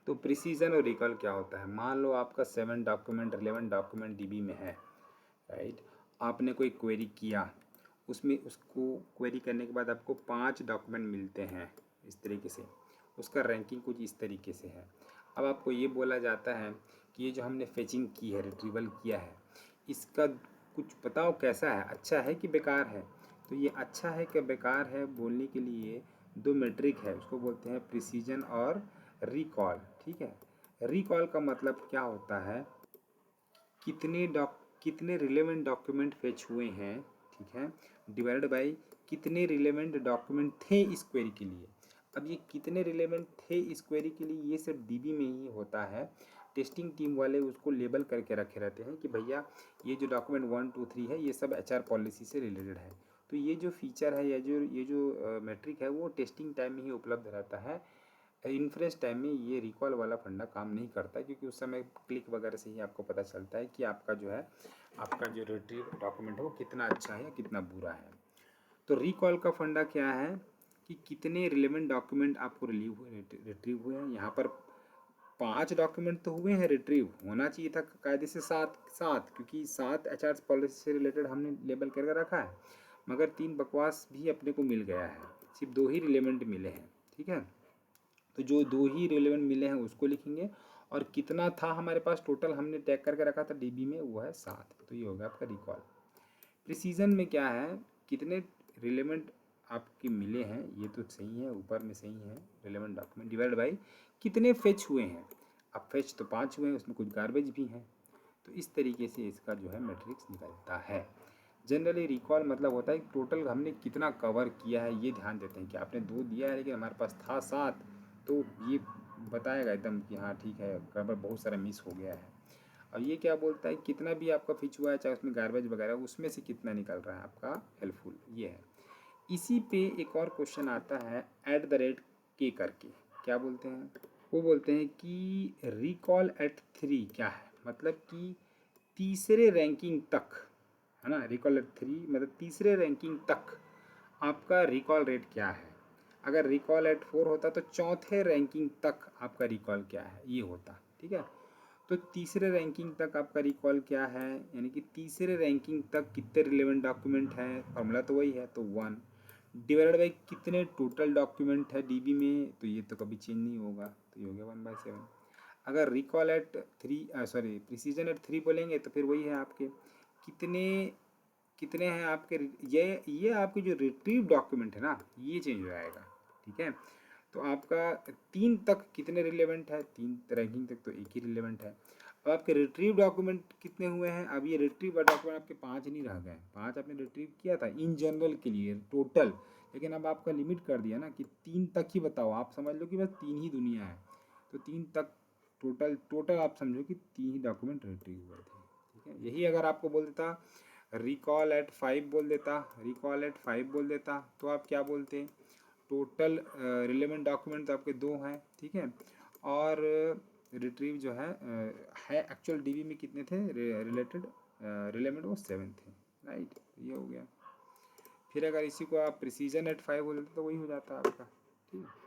तो प्रिसीजन और रिकॉल क्या होता है, मान लो आपका 7 डॉक्यूमेंट 11 डॉक्यूमेंट डीबी में है, राइट। आपने कोई क्वेरी किया, उसमें उसको क्वेरी करने के बाद आपको 5 डॉक्यूमेंट मिलते हैं इस तरीके से, उसका रैंकिंग कुछ इस तरीके से है। अब आपको ये बोला जाता है कि ये जो हमने फेचिंग की है, रिट्रीवल किया है, इसका कुछ बताओ कैसा है, अच्छा है कि बेकार है। तो ये अच्छा है कि बेकार है बोलने के लिए 2 मेट्रिक है, उसको बोलते हैं प्रिसीजन और रिकॉल, ठीक है। रिकॉल का मतलब क्या होता है, कितने रिलेवेंट डॉक्यूमेंट फेच हुए हैं, ठीक है, डिवाइडेड बाय कितने रिलेवेंट डॉक्यूमेंट थे इस क्वेरी के लिए। अब ये कितने रिलेवेंट थे इस क्वेरी के लिए, ये सिर्फ डीबी में ही होता है। टेस्टिंग टीम वाले उसको लेबल करके रखे रहते हैं कि भैया ये जो डॉक्यूमेंट 1 2 3 है ये सब एचआर पॉलिसी से रिलेटेड है। तो ये जो फीचर है या ये जो मैट्रिक है वो टेस्टिंग टाइम में ही उपलब्ध रहता है। इन्फ्रेंस टाइम में ये रिकॉल वाला फंडा काम नहीं करता, क्योंकि उस समय क्लिक वगैरह से ही आपको पता चलता है कि आपका जो है, आपका जो रिट्रीव डॉक्यूमेंट है वो कितना अच्छा है या कितना बुरा है। तो रिकॉल का फंडा क्या है कि कितने रिलेवेंट डॉक्यूमेंट आपको रिट्रीव हुए हैं। यहाँ पर 5 डॉक्यूमेंट तो हुए हैं रिट्रीव, होना चाहिए था कायदे से 7 क्योंकि 7 एचआर पॉलिसी से रिलेटेड हमने लेबल करके रखा है, मगर 3 बकवास भी अपने को मिल गया है, सिर्फ 2 ही रिलेवेंट मिले हैं, ठीक है। तो जो 2 ही रिलेवेंट मिले हैं उसको लिखेंगे, और कितना था हमारे पास टोटल हमने टैग करके रखा था डीबी में, वो है 7। तो ये हो गया आपका रिकॉल। प्रिसीजन में क्या है, कितने रिलेवेंट आपके मिले हैं, ये तो सही है, ऊपर में सही है, रिलेवेंट डॉक्यूमेंट डिवाइड बाई कितने फेच हुए हैं। अब फेच तो 5 हुए हैं, उसमें कुछ गार्बेज भी हैं। तो इस तरीके से इसका जो है मैट्रिक्स निकलता है। जनरली रिकॉल मतलब होता है टोटल हमने कितना कवर किया है, ये ध्यान देते हैं कि आपने 2 दिया है लेकिन हमारे पास था 7, तो ये बताएगा एकदम कि हाँ ठीक है, कवर बहुत सारा मिस हो गया है। और ये क्या बोलता है, कितना भी आपका फिच हुआ है चाहे उसमें गार्बेज वगैरह, उसमें से कितना निकल रहा है आपका हेल्पफुल, ये है। इसी पे एक और क्वेश्चन आता है @ के करके, क्या बोलते हैं, वो बोलते हैं कि रिकॉल एट 3 क्या है, मतलब कि तीसरे रैंकिंग तक, है ना। रिकॉल एट 3 मतलब तीसरे रैंकिंग तक आपका रिकॉल रेट क्या है। अगर रिकॉल एट 4 होता तो चौथे रैंकिंग तक आपका रिकॉल क्या है, ये होता, ठीक है। तो तीसरे रैंकिंग तक आपका रिकॉल क्या है, यानी कि तीसरे रैंकिंग तक कितने रिलेवेंट डॉक्यूमेंट हैं, फॉर्मूला तो वही है, तो 1 डिवाइडेड बाई कितने टोटल डॉक्यूमेंट है डीबी में, तो ये तो कभी चेंज नहीं होगा, तो ये हो गया 1/7। अगर recall at 3 sorry precision at 3 बोलेंगे तो फिर वही है आपके कितने कितने हैं आपके, ये आपके जो रिट्रीव डॉक्यूमेंट है ना, ये चेंज हो जाएगा, ठीक है। तो आपका 3 तक कितने रिलेवेंट है, 3 रैंकिंग तक तो एक ही रिलेवेंट है। अब आपके रिट्रीव डॉक्यूमेंट कितने हुए हैं, अब ये रिट्रीव डॉक्यूमेंट आपके 5 नहीं रह गए, 5 आपने रिट्रीव किया था इन जनरल के लिए टोटल, लेकिन अब आपका लिमिट कर दिया ना कि 3 तक ही बताओ, आप समझ लो कि बस 3 ही दुनिया है, तो 3 तक टोटल आप समझो कि 3 ही डॉक्यूमेंट रिट्रीव हुए थे, ठीक है। यही अगर आपको बोल देता रिकॉल एट 5 बोल देता, रिकॉल एट 5 बोल देता, तो आप क्या बोलते, टोटल रिलेवेंट डॉक्यूमेंट तो आपके 2 हैं, ठीक है। और रिट्रीव जो है एक्चुअल डीबी में कितने थे रिलेटेड रिलेवेंट, वो 7 थे, राइट। ये हो गया। फिर अगर इसी को आप प्रिसीजन एट 5 बोल देते तो वही हो जाता आपका, ठीक है।